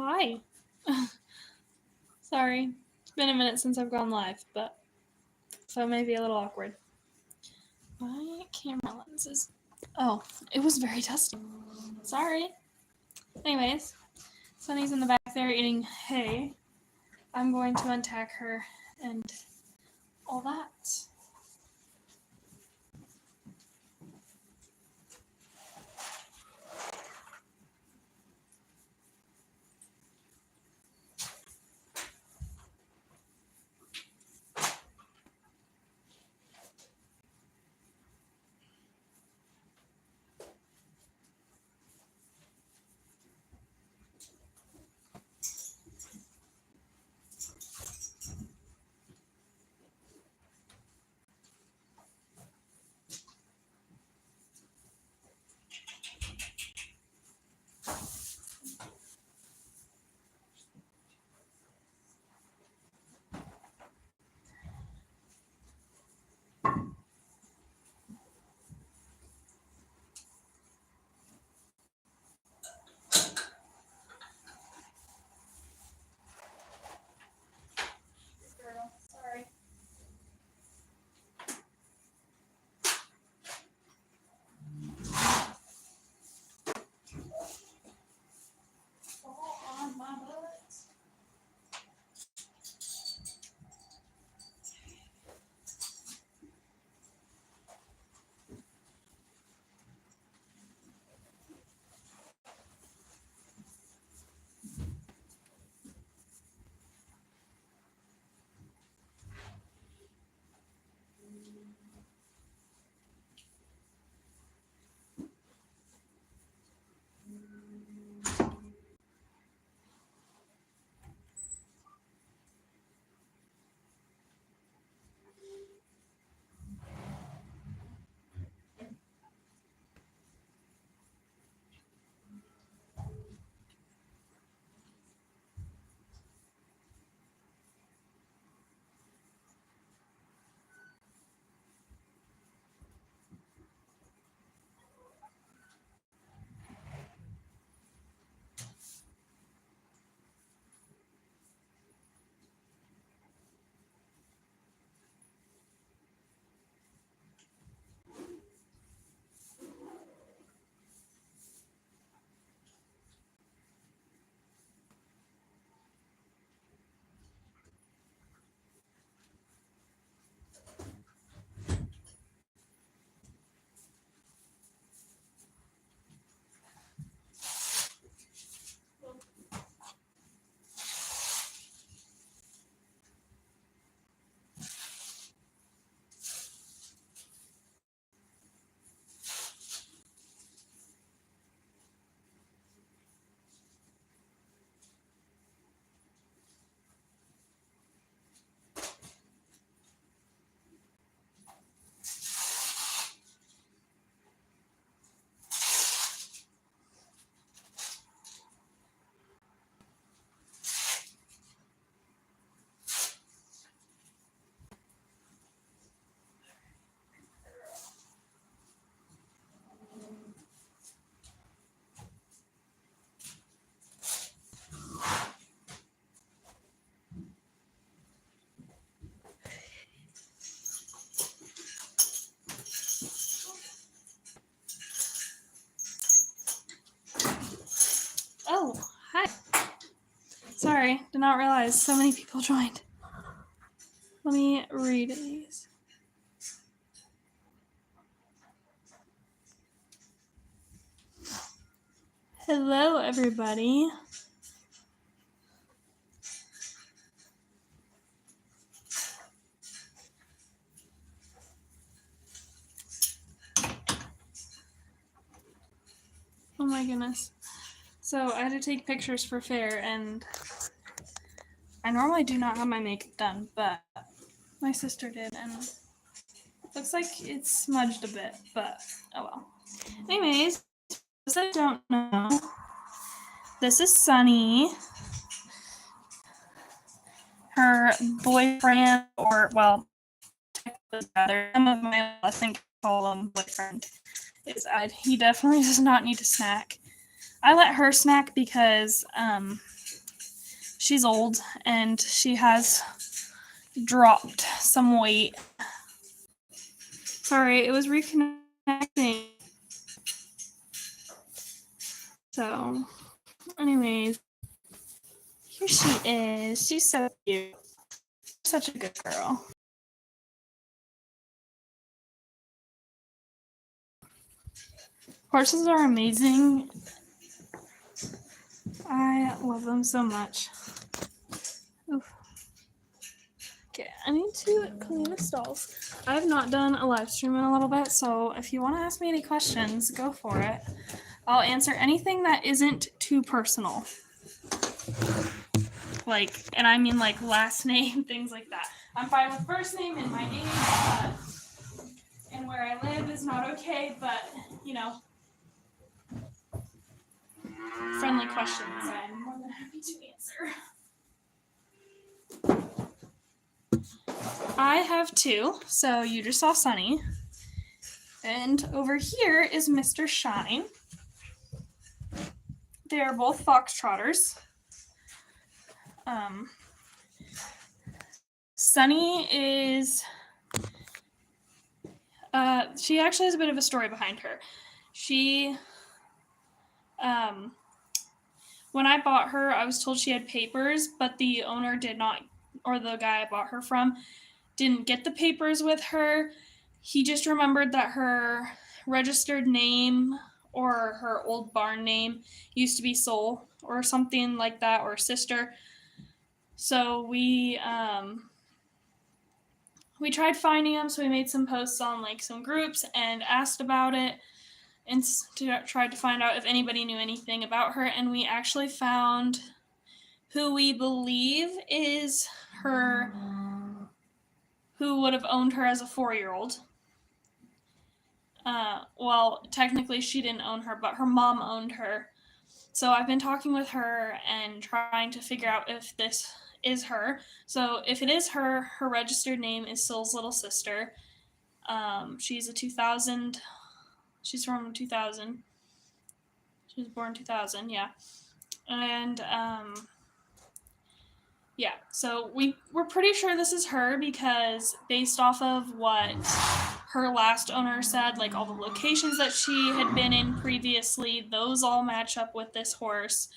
Hi. Sorry. It's been a minute since I've gone live, but so it may be a little awkward. My camera lenses. Oh, it was very dusty. Sorry. Anyways, Sunny's in the back there eating hay. I'm going to untack her and all that. Sorry. Fall on my butt. Oh, hi. Sorry, did not realize so many people joined. Let me read these. Hello, everybody. Oh my goodness. So I had to take pictures for fair, and I normally do not have my makeup done, but my sister did, and looks like it's smudged a bit, but oh well. Anyways, for those that don't know, this is Sunny. Her boyfriend, or well, rather, some of my I think call him boyfriend, is he definitely does not need a snack. I let her snack because she's old and she has dropped some weight. Sorry, it was reconnecting. So, anyways, here she is. She's so cute. Such a good girl. Horses are amazing. I love them so much. Oof. Okay, I need to clean the stalls. I have not done a live stream in a little bit, so if you want to ask me any questions, go for it. I'll answer anything that isn't too personal. Like, and I mean like last name, things like that. I'm fine with first name and my name, and where I live is not okay, but, you know, friendly questions I'm more than happy to answer. I have two, so you just saw Sunny. And over here is Mr. Shine. They are both foxtrotters. Sunny is, she actually has a bit of a story behind her. She, when I bought her, I was told she had papers, but the owner did not, or the guy I bought her from, didn't get the papers with her. He just remembered that her registered name or her old barn name used to be Soul or something like that, or Sister. So we tried finding them, so we made some posts on like some groups and asked about it and tried to find out if anybody knew anything about her, and we actually found who we believe is her, who would have owned her as a 4-year-old. Well, technically she didn't own her, but her mom owned her. So I've been talking with her and trying to figure out if this is her. So if it is her, her registered name is Soul's little sister. She's a 2000. She's from 2000. She was born 2000, yeah. And yeah, so we're pretty sure this is her because based off of what her last owner said, like all the locations that she had been in previously, those all match up with this horse.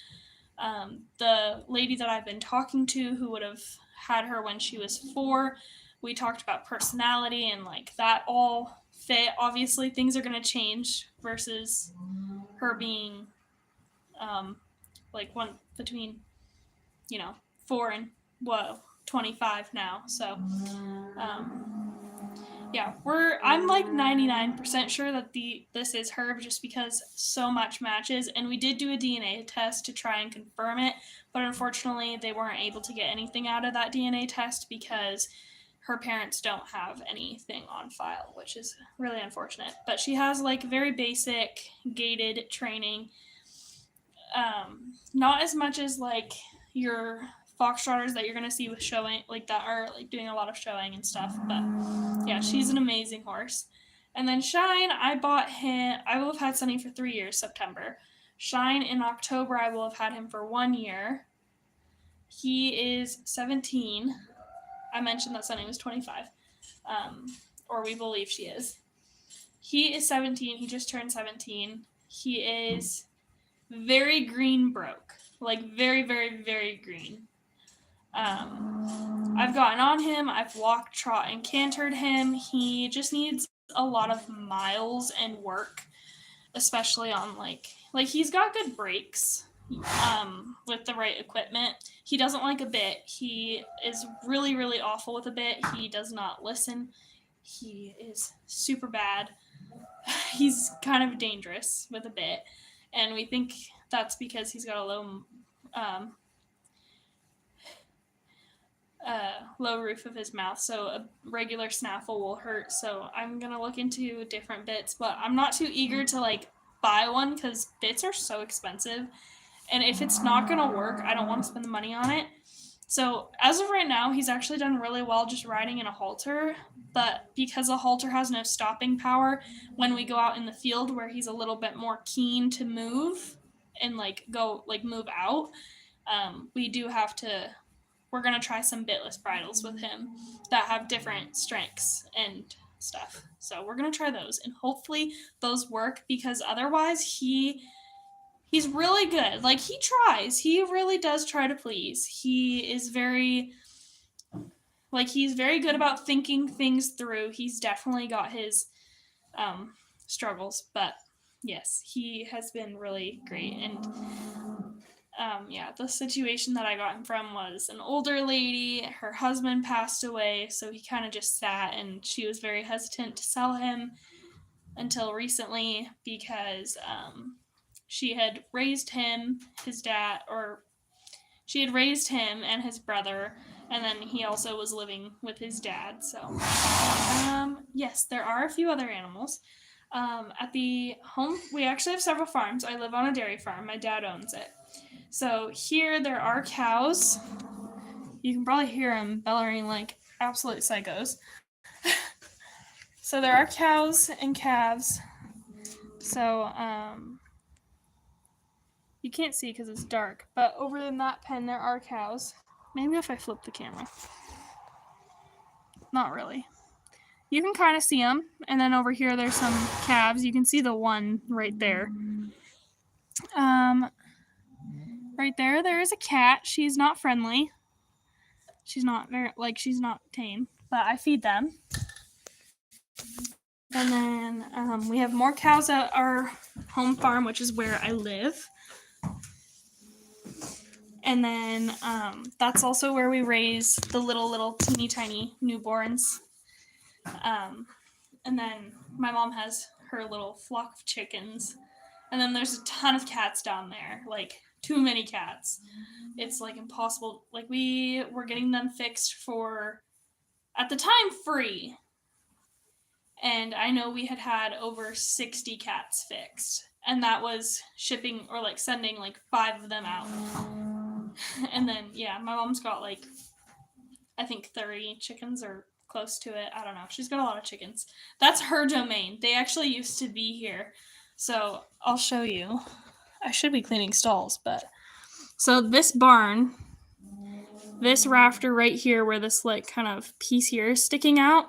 The lady that I've been talking to who would have had her when she was 4, we talked about personality and like that all fit. Obviously things are going to change versus her being like one between, 4 and 25 now. So yeah, I'm like 99% sure that this is her just because so much matches, and we did do a DNA test to try and confirm it, but unfortunately they weren't able to get anything out of that DNA test because her parents don't have anything on file, which is really unfortunate. But she has like very basic gaited training, not as much as like your foxtrotters that you're going to see with showing, like that are like doing a lot of showing and stuff. But yeah, she's an amazing horse. And then Shine, I bought him, I will have had Sunny for 3 years, September. Shine in October, I will have had him for 1 year. He is 17. I mentioned that Sunny was 25, or we believe she is. He is 17. He just turned 17. He is very green broke, like very, very, very green. I've gotten on him. I've walked, trot, and cantered him. He just needs a lot of miles and work, especially on like he's got good brakes with the right equipment. He doesn't like a bit. He is really, really awful with a bit. He does not listen. He is super bad. He's kind of dangerous with a bit, and we think that's because he's got a low roof of his mouth, so a regular snaffle will hurt. So I'm gonna look into different bits, but I'm not too eager to like buy one because bits are so expensive, and if it's not gonna work, I don't want to spend the money on it. So as of right now, he's actually done really well just riding in a halter, but because the halter has no stopping power, when we go out in the field where he's a little bit more keen to move and like go like move out, we're gonna try some bitless bridles with him that have different strengths and stuff. So we're gonna try those, and hopefully those work, because otherwise he's really good. Like, he tries. He really does try to please. He's very good about thinking things through. He's definitely got his struggles, but yes, he has been really great. And the situation that I got him from was an older lady. Her husband passed away, so he kind of just sat, and she was very hesitant to sell him until recently, because she had raised him, she had raised him and his brother, and then he also was living with his dad. So, yes, there are a few other animals. At the home, we actually have several farms. I live on a dairy farm. My dad owns it. So here there are cows. You can probably hear them bellowing like absolute psychos. So there are cows and calves. So you can't see because it's dark, but over in that pen there are cows. Maybe if I flip the camera. Not really. You can kind of see them, and then over here there's some calves. You can see the one right there. Right there is a cat. She's not friendly. She's not she's not tame, but I feed them. And then we have more cows at our home farm, which is where I live. And then that's also where we raise the little teeny tiny newborns. And then my mom has her little flock of chickens. And then there's a ton of cats down there, like too many cats. It's like impossible. Like, we were getting them fixed for, at the time, free. And I know we had over 60 cats fixed. And that was shipping or like sending like 5 of them out. And then, yeah, my mom's got like, I think 30 chickens or close to it. I don't know. She's got a lot of chickens. That's her domain. They actually used to be here. So I'll show you. I should be cleaning stalls, but. So this barn, this rafter right here where this like kind of piece here is sticking out,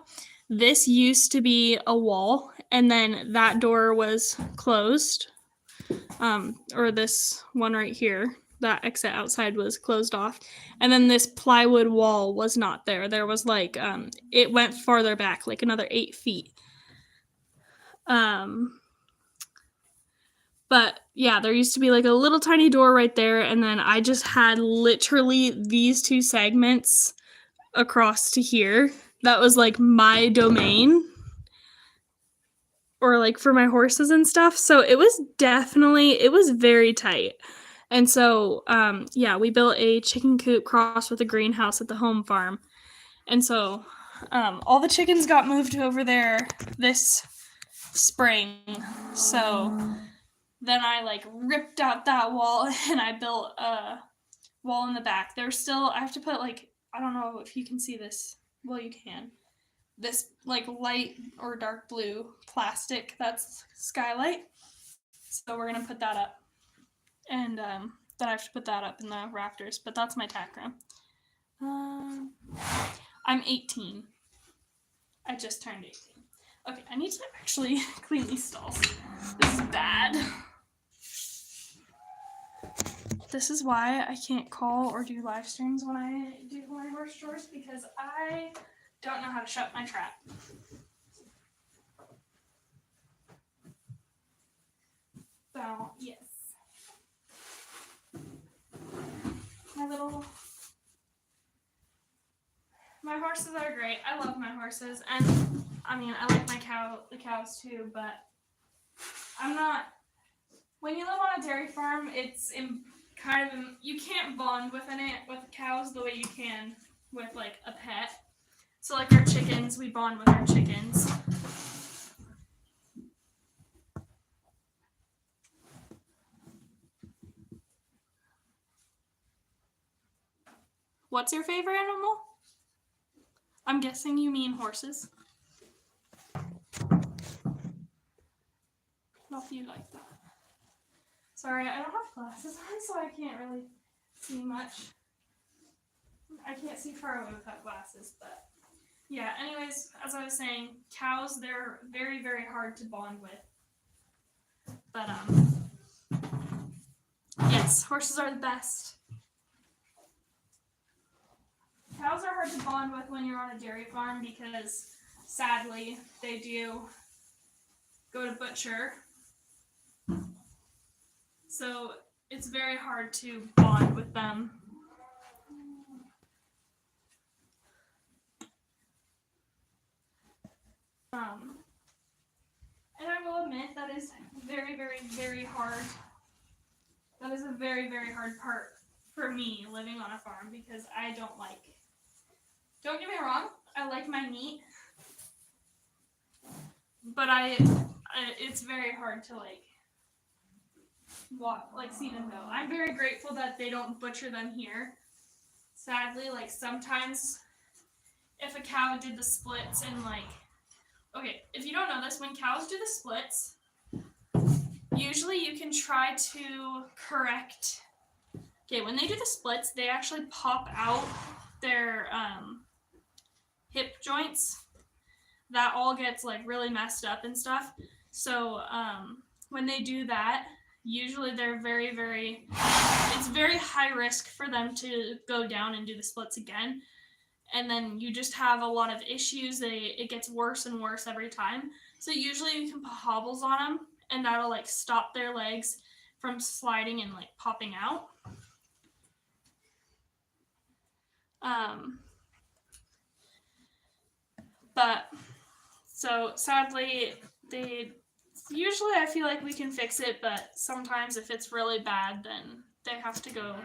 this used to be a wall, and then that door was closed. Or this one right here, that exit outside was closed off. And then this plywood wall was not there. There was like, it went farther back, like another 8 feet. But yeah, there used to be like a little tiny door right there, and then I just had literally these 2 segments across to here. That was like my domain, or like for my horses and stuff. So it was very tight. And so, we built a chicken coop crossed with a greenhouse at the home farm. And so all the chickens got moved over there this spring. So then I like ripped out that wall and I built a wall in the back. There's still, I have to put like, I don't know if you can see this. Well, you can. This like light or dark blue plastic, that's skylight. So we're going to put that up. And then I have to put that up in the rafters, but that's my tack room. I'm 18. I just turned 18. Okay, I need to actually clean these stalls. This is bad. This is why I can't call or do live streams when I do my horse chores, because I don't know how to shut my trap. So, yes. My horses are great. I love my horses, and I mean, I like the cows too, but I'm not, when you live on a dairy farm, it's you can't bond with cows the way you can with like a pet. So like our chickens, we bond with our chickens. What's your favorite animal? I'm guessing you mean horses. Hope you like that. Sorry, I don't have glasses on, so I can't really see much. I can't see far away without glasses, but yeah, anyways, as I was saying, cows, they're very, very hard to bond with. But, yes, horses are the best. Cows are hard to bond with when you're on a dairy farm because, sadly, they do go to butcher. So it's very hard to bond with them. And I will admit that is very, very, very hard. That is a very, very hard part for me living on a farm because I don't like. Don't get me wrong, I like my meat, but it's very hard to see them go. I'm very grateful that they don't butcher them here. Sadly, sometimes if a cow did the splits and okay, if you don't know this, when cows do the splits, usually you can try to correct. Okay, when they do the splits, they actually pop out their hip joints. That all gets really messed up and stuff. So when they do that, usually they're very, very, it's very high risk for them to go down and do the splits again. And then you just have a lot of issues. It gets worse and worse every time. So usually you can put hobbles on them, and that'll stop their legs from sliding and popping out. But so sadly, usually I feel like we can fix it, but sometimes if it's really bad, then they have to go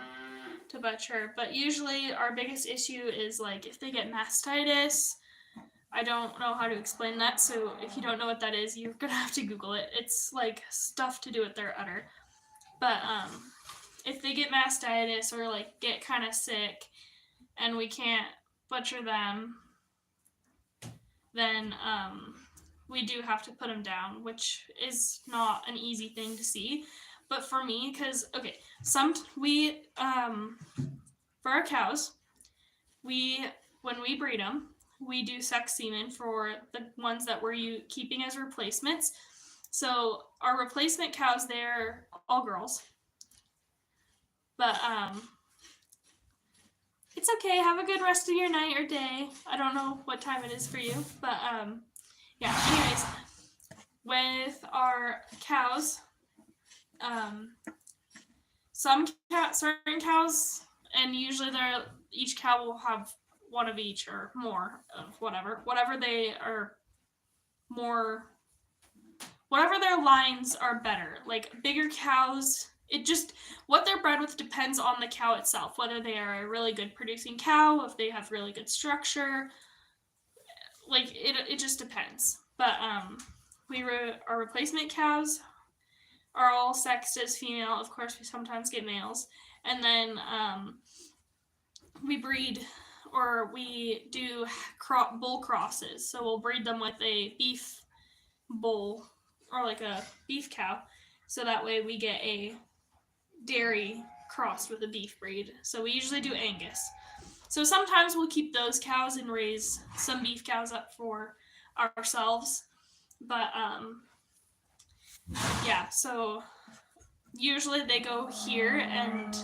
to butcher. But usually our biggest issue is if they get mastitis. I don't know how to explain that, so if you don't know what that is, you're gonna have to Google it. It's stuff to do with their udder. But if they get mastitis or get kind of sick and we can't butcher them, then we do have to put them down, which is not an easy thing to see. But for me, because for our cows, when we breed them, we do sex semen for the ones that we're keeping as replacements. So our replacement cows, they're all girls. But it's okay. Have a good rest of your night or day. I don't know what time it is for you, but yeah. Anyways, with our cows, certain cows, and usually each cow will have one of each or more of whatever they are more, whatever their lines are better. Bigger cows, what they're bred with depends on the cow itself, whether they are a really good producing cow, if they have really good structure, it just depends. But our replacement cows are all sexed as female. Of course, we sometimes get males. And then we breed, or we do bull crosses. So we'll breed them with a beef bull or a beef cow. So that way we get a dairy crossed with a beef breed. So we usually do Angus. So sometimes we'll keep those cows and raise some beef cows up for ourselves. But yeah, so usually they go here, and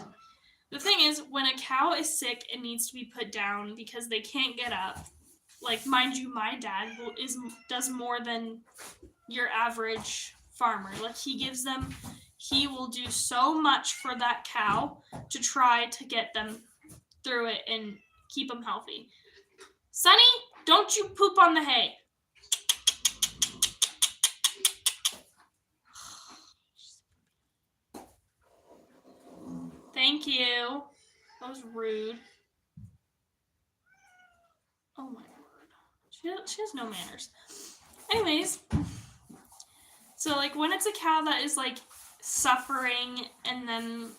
the thing is, when a cow is sick, it needs to be put down because they can't get up. Mind you, my dad does more than your average farmer. He will do so much for that cow to try to get them through it and keep them healthy. Sonny, don't you poop on the hay. Thank you. That was rude. Oh my word. She has no manners. Anyways, so when it's a cow that is suffering, and then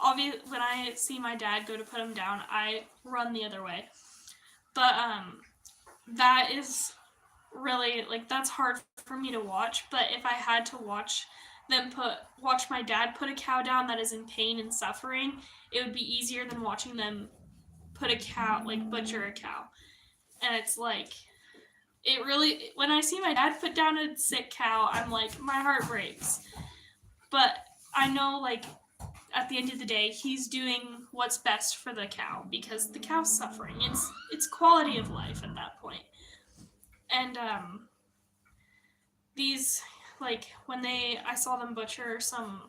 obviously when I see my dad go to put him down, I run the other way. But that is really that's hard for me to watch. But if I had to watch watch my dad put a cow down that is in pain and suffering, it would be easier than watching them put a cow, like butcher a cow. And it's like, it really, when I see my dad put down a sick cow, I'm like, my heart breaks. But I know, like, at the end of the day, he's doing what's best for the cow because the cow's suffering. It's quality of life at that point. And these, like, when I saw them butcher some,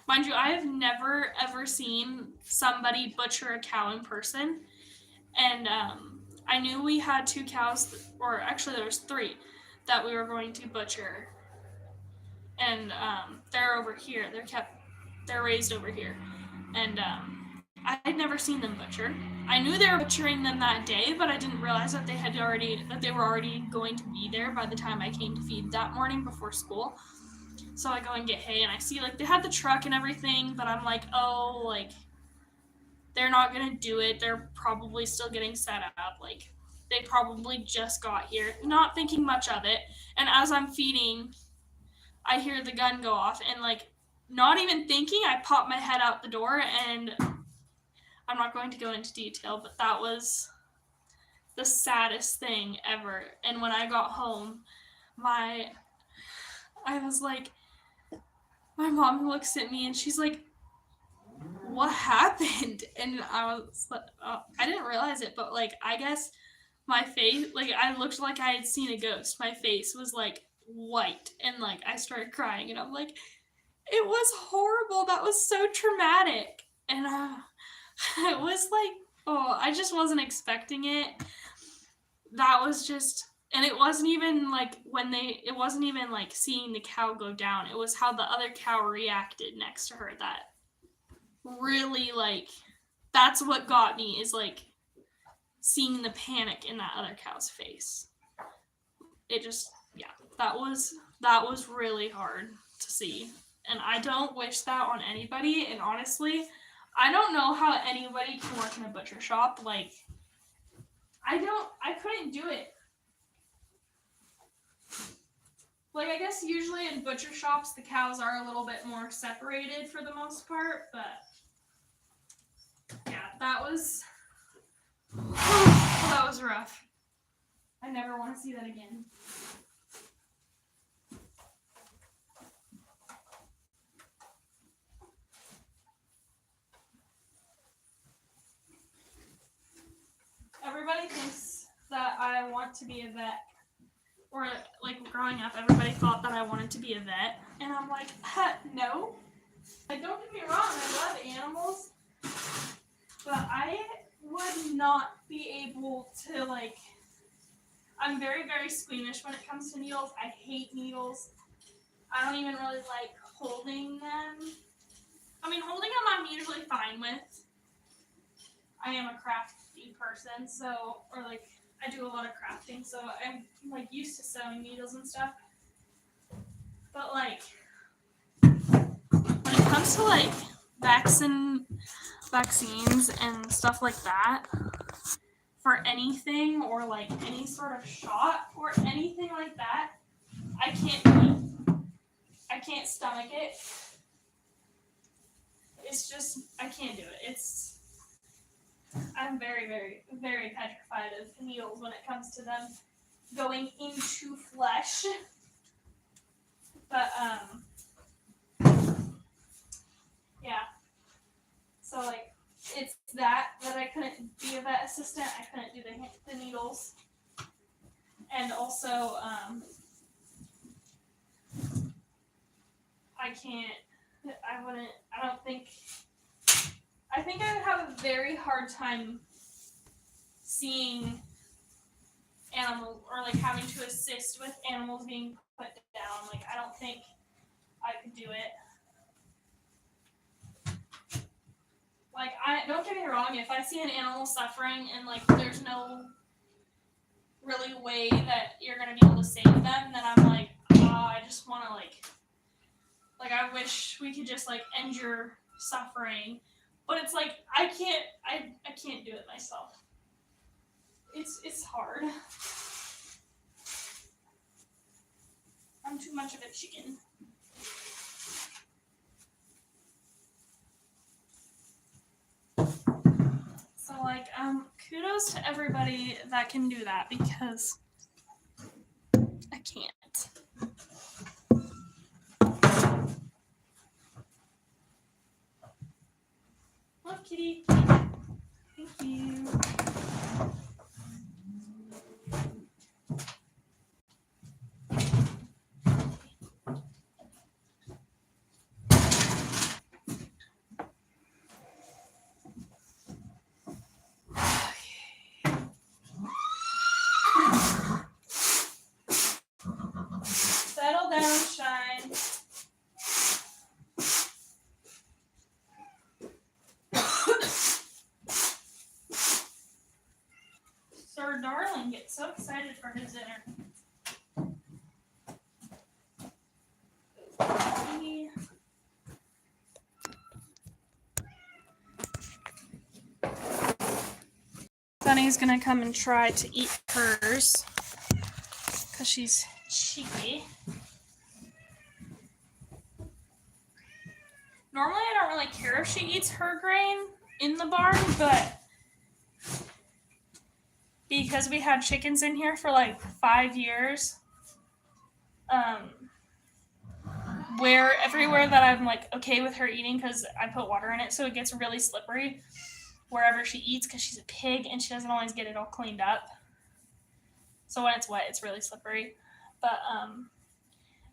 mind you, I have never ever seen somebody butcher a cow in person. And I knew we had 2 cows, or actually there was 3 that we were going to butcher. And they're over here. They're raised over here. And I had never seen them butcher. I knew they were butchering them that day, but I didn't realize that they were already going to be there by the time I came to feed that morning before school. So I go and get hay, and I see, like, they had the truck and everything, but I'm like, oh, like, they're not gonna do it. They're probably still getting set up. Like, they probably just got here, not thinking much of it. And as I'm feeding, I hear the gun go off, and, like, not even thinking, I pop my head out the door, and I'm not going to go into detail, but that was the saddest thing ever. And when I got home, I was like, my mom looks at me and she's like, what happened? And I was like, I didn't realize it, but, like, I guess my face, like, I looked like I had seen a ghost. My face was, like, white, and, like, I started crying, and I'm like, it was horrible. That was so traumatic. And it was like, oh, I just wasn't expecting it. That was just, and it wasn't even like it wasn't even like seeing the cow go down. It was how the other cow reacted next to her that really, like, that's what got me, is like seeing the panic in that other cow's face. It just, yeah, that was really hard to see. And I don't wish that on anybody. And honestly, I don't know how anybody can work in a butcher shop. Like, I couldn't do it. Like, I guess usually in butcher shops, the cows are a little bit more separated for the most part, but yeah, that was rough. I never want to see that again. Everybody thinks that I want to be a vet. Or, like, growing up, everybody thought that I wanted to be a vet. And I'm like, no. Like, don't get me wrong, I love animals. But I would not be able to, like, I'm very, very squeamish when it comes to needles. I hate needles. I don't even really like holding them. I mean, holding them I'm usually fine with. I am a crafty person, so, or, like, I do a lot of crafting, so I'm, like, used to sewing needles and stuff. But, like, when it comes to, like, vaccines and stuff like that, for anything, or, like, any sort of shot or anything like that, I can't do it. I can't stomach it. It's just, I can't do it. I'm very, very, very petrified of needles when it comes to them going into flesh. But, yeah. So, like, it's that I couldn't be a vet assistant. I couldn't do the needles. And also, I think I would have a very hard time seeing animals, or, like, having to assist with animals being put down. Like, I don't think I could do it. Like, don't get me wrong, if I see an animal suffering and, like, there's no really way that you're gonna be able to save them, then I'm like, I just want to, like, I wish we could just, like, end your suffering. But it's like, I can't do it myself. It's hard. I'm too much of a chicken. like, kudos to everybody that can do that because I can't. Look, kitty. Thank you. Settle down, Shine. Sir Darling gets so excited for his dinner. Sunny's gonna come and try to eat hers because she's cheeky. Normally, I don't really care if she eats her grain in the barn, but because we had chickens in here for like 5 years, where everywhere that I'm like okay with her eating because I put water in it, so it gets really slippery wherever she eats because she's a pig and she doesn't always get it all cleaned up. So when it's wet, it's really slippery. But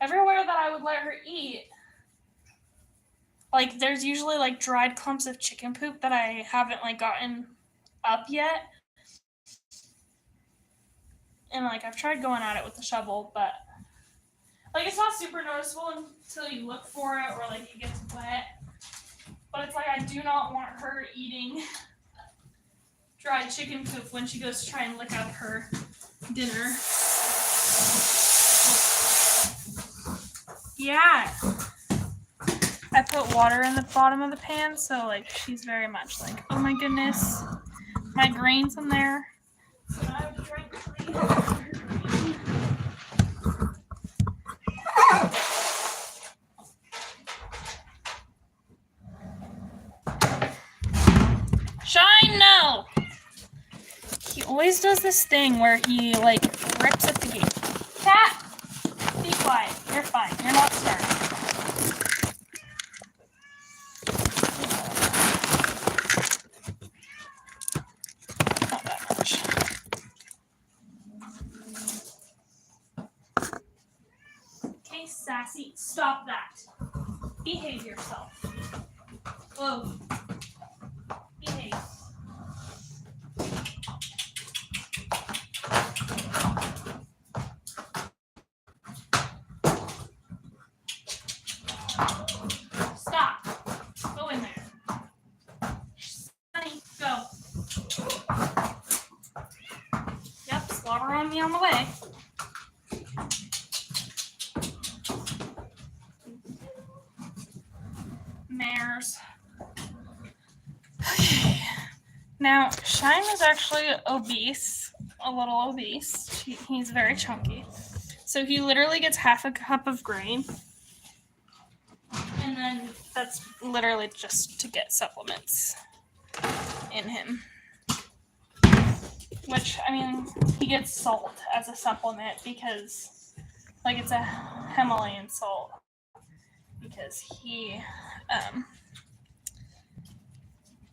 everywhere that I would let her eat, like there's usually like dried clumps of chicken poop that I haven't like gotten up yet. And like I've tried going at it with the shovel, but like it's not super noticeable until you look for it or like it gets wet. But it's like I do not want her eating dried chicken poop when she goes to try and lick up her dinner. Yeah. I put water in the bottom of the pan, so like she's very much like, oh my goodness, my grain's in there. So I have to drink Shine, no! He always does this thing where he like rips at the gate. Cat, be quiet. You're fine. You're not starting. Not that much. Okay, Sassy, stop that. Behave yourself. Whoa. Behave. Stop. Go in there. Sunny, go. Yep, slobber on me on the way. Mares. Okay. Now, Shine is actually obese, a little obese. He's very chunky. So he literally gets half a cup of grain. And then that's literally just to get supplements in him. Which, I mean, he gets salt as a supplement because, like, it's a Himalayan salt. Because he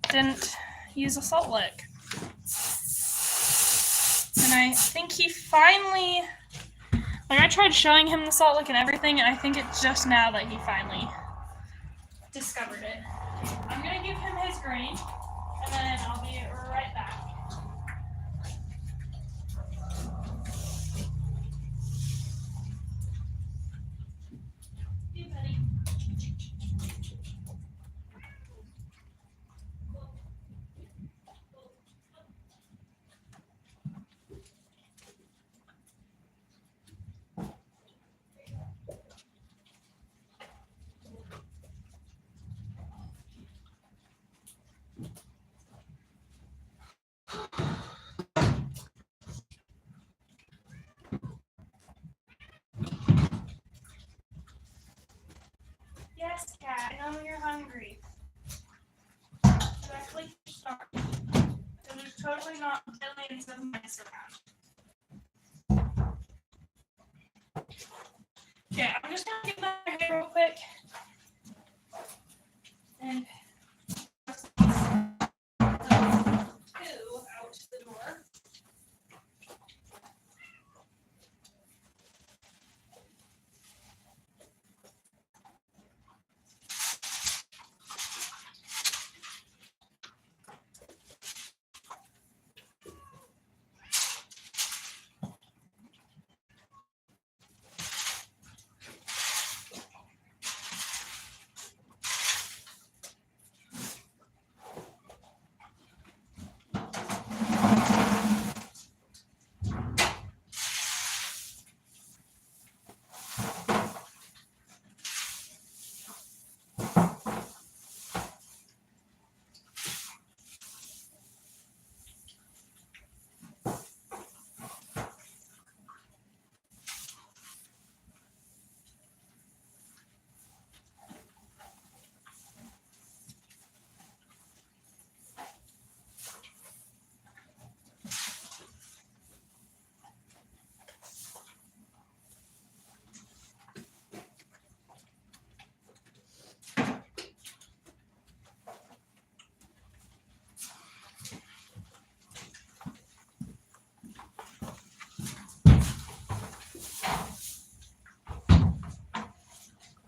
didn't use a salt lick. And I think he finally, like I tried showing him the salt lick and everything, and I think it's just now that he finally discovered it. I'm going to give him his grain, and then I'll be right back. Hey, buddy. Yes, cat. I know you're hungry. But I clicked start. Because totally not billions of mice around. Okay, I'm just gonna get my hair real quick. And out the door.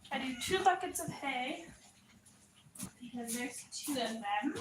I do 2 buckets of hay because there's 2 of them.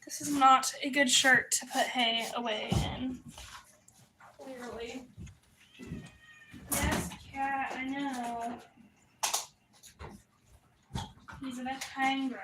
This is not a good shirt to put hay away in. Clearly. Yes, cat, I know. He's a bit hungry.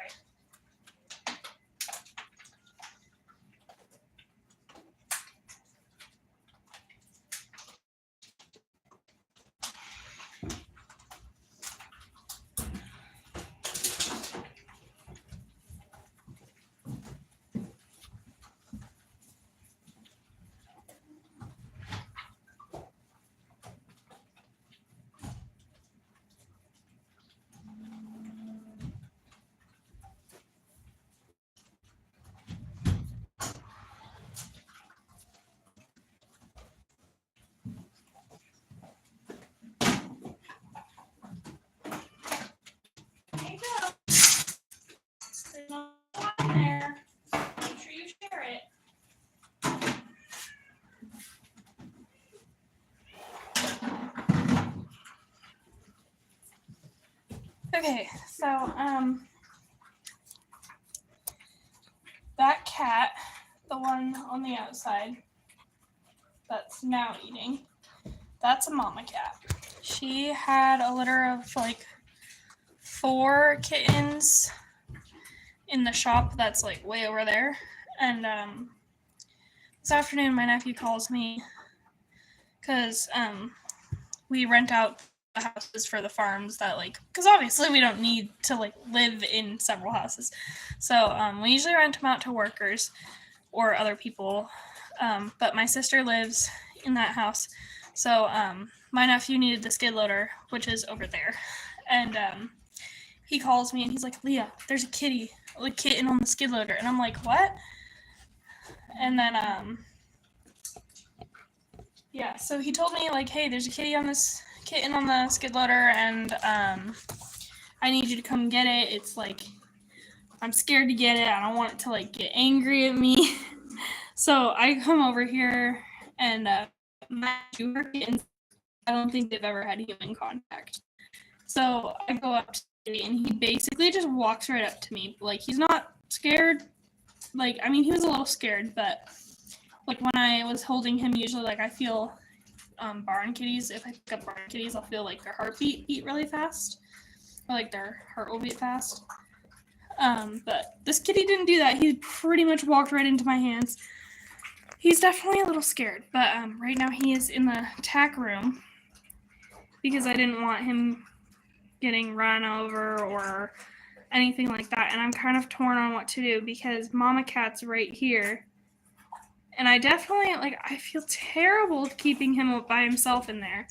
There you go. There's no one there. Make sure you share it. Okay, so that cat, the one on the outside that's now eating, that's a mama cat. She had a litter of like 4 kittens in the shop that's like way over there. And this afternoon my nephew calls me because we rent out the houses for the farms that like, because obviously we don't need to like live in several houses. So we usually rent them out to workers or other people. But my sister lives in that house. So my nephew needed the skid loader, which is over there. And he calls me and he's like, Leah, there's a kitten on the skid loader. And I'm like, what? And then, yeah, so he told me like, hey, there's a kitten on the skid loader and I need you to come get it. It's like, I'm scared to get it. I don't want it to like get angry at me. So I come over here and my two kittens, I don't think they've ever had human contact. So I go up to Kitty and he basically just walks right up to me. Like he's not scared. Like I mean he was a little scared, but like when I was holding him, usually like I feel barn kitties. If I pick up barn kitties, I'll feel like their heartbeat beat really fast, or like their heart will beat fast. But this kitty didn't do that. He pretty much walked right into my hands. He's definitely a little scared, but right now he is in the tack room because I didn't want him getting run over or anything like that. And I'm kind of torn on what to do because Mama Cat's right here. And I definitely, like, I feel terrible keeping him by himself in there.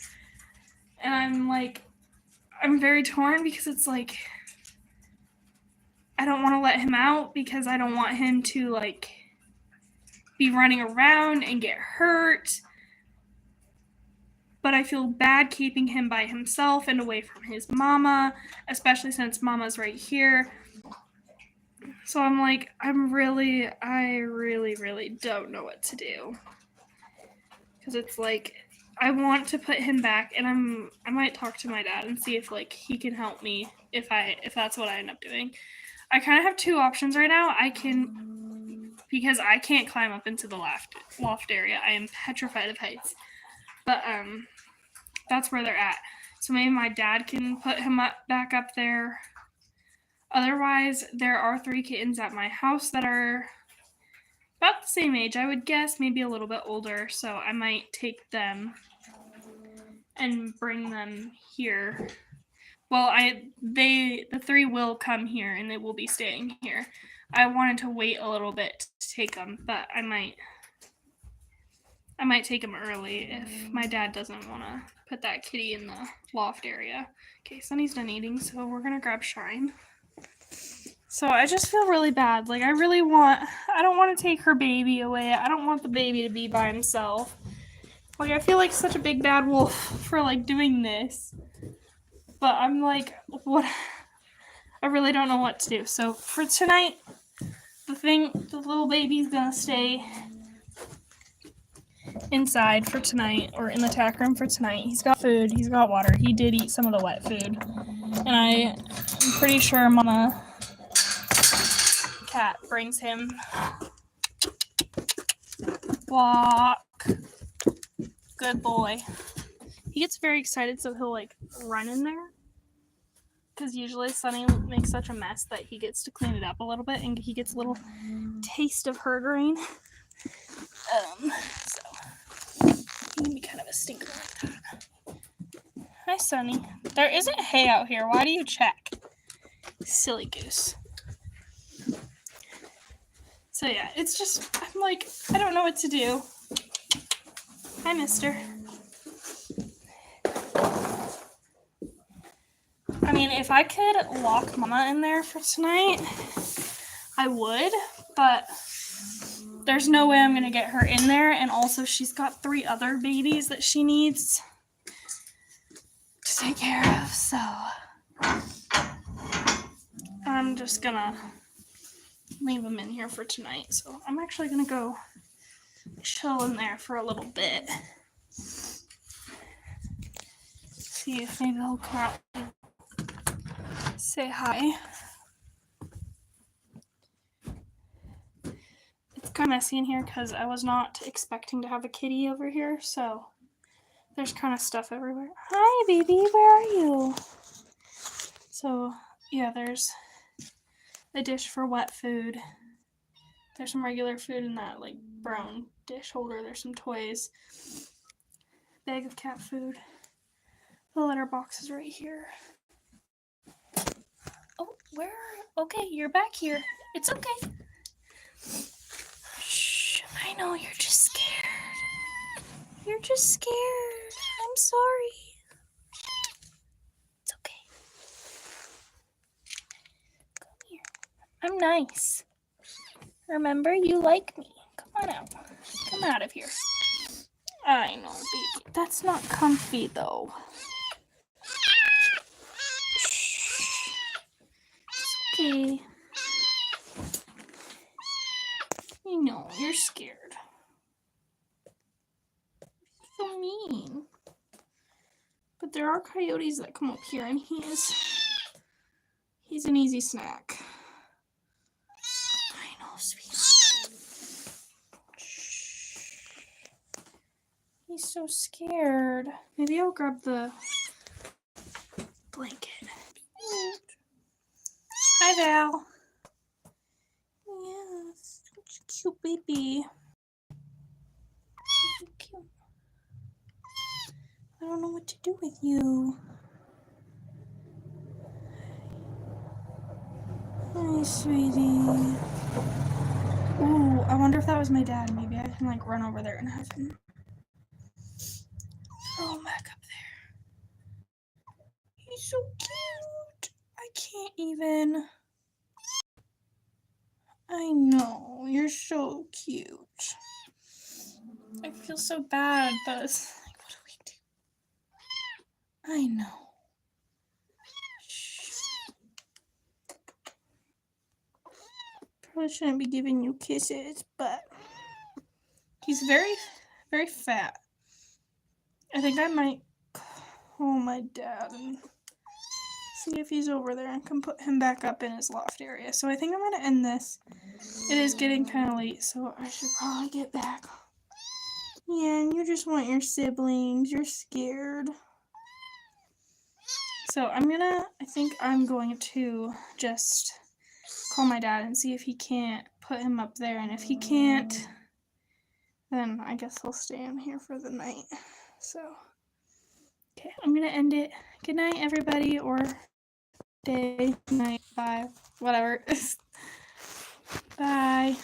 And I'm very torn because it's like, I don't want to let him out because I don't want him to, like, be running around and get hurt. But I feel bad keeping him by himself and away from his mama, especially since mama's right here. So I'm like, I really don't know what to do. Because it's like, I want to put him back, and I might talk to my dad and see if like he can help me if that's what I end up doing. I kind of have two options right now. Because I can't climb up into the loft area. I am petrified of heights. But that's where they're at. So maybe my dad can put him back up there. Otherwise, there are 3 kittens at my house that are about the same age, I would guess, maybe a little bit older. So I might take them and bring them here. Well, the 3 will come here and they will be staying here. I wanted to wait a little bit to take them, but I might take them early if my dad doesn't want to put that kitty in the loft area. Okay, Sunny's done eating, so we're gonna grab Shine. So I just feel really bad. Like I don't want to take her baby away. I don't want the baby to be by himself. Like I feel like such a big bad wolf for like doing this. But I'm like, what? I really don't know what to do. So for tonight, the little baby's gonna stay inside for tonight, or in the tack room for tonight. He's got food, he's got water. He did eat some of the wet food. And I'm pretty sure Mama Cat brings him walk. Good boy. He gets very excited, so he'll like run in there. Because usually Sunny makes such a mess that he gets to clean it up a little bit, and he gets a little taste of her grain. So he can be kind of a stinker like that. Hi, Sunny. There isn't hay out here. Why do you check? Silly goose. So yeah, it's just, I'm like, I don't know what to do. Hi, mister. I mean, if I could lock Mama in there for tonight, I would, but there's no way I'm going to get her in there, and also she's got 3 other babies that she needs to take care of, so I'm just going to leave them in here for tonight. So I'm actually going to go chill in there for a little bit. See if maybe he'll come out and say hi. It's kind of messy in here because I was not expecting to have a kitty over here, so there's kind of stuff everywhere. Hi, baby, where are you? So, yeah, there's a dish for wet food. There's some regular food in that, like, brown dish holder. There's some toys. Bag of cat food. The litter box is right here. Oh, where? Okay, you're back here. It's okay. Shh, I know you're just scared. You're just scared. I'm sorry. It's okay. Come here. I'm nice. Remember, you like me. Come on out. Come out of here. I know, baby. That's not comfy, though. Shh. It's okay. I know, you're scared. So mean. But there are coyotes that come up here, and he's an easy snack. I know, sweetie. He's so scared. Maybe I'll grab the blanket. Hi, Val. Yes, such a cute baby. So cute. I don't know what to do with you. Hi, sweetie. Ooh, I wonder if that was my dad. Maybe I can like run over there and have him throw him back up there. He's so cute. I can't even. I know, you're so cute. I feel so bad, but it's like, what do we do? I know. Shh. Probably shouldn't be giving you kisses, but he's very, very fat. I think I might call my dad and see if he's over there and can put him back up in his loft area. So I think I'm going to end this. It is getting kind of late, so I should probably get back. Yeah, and you just want your siblings. You're scared. So I think I'm going to just call my dad and see if he can't put him up there. And if he can't, then I guess he'll stay in here for the night. So, okay, I'm going to end it. Good night, everybody, or day, night, bye, whatever. Bye.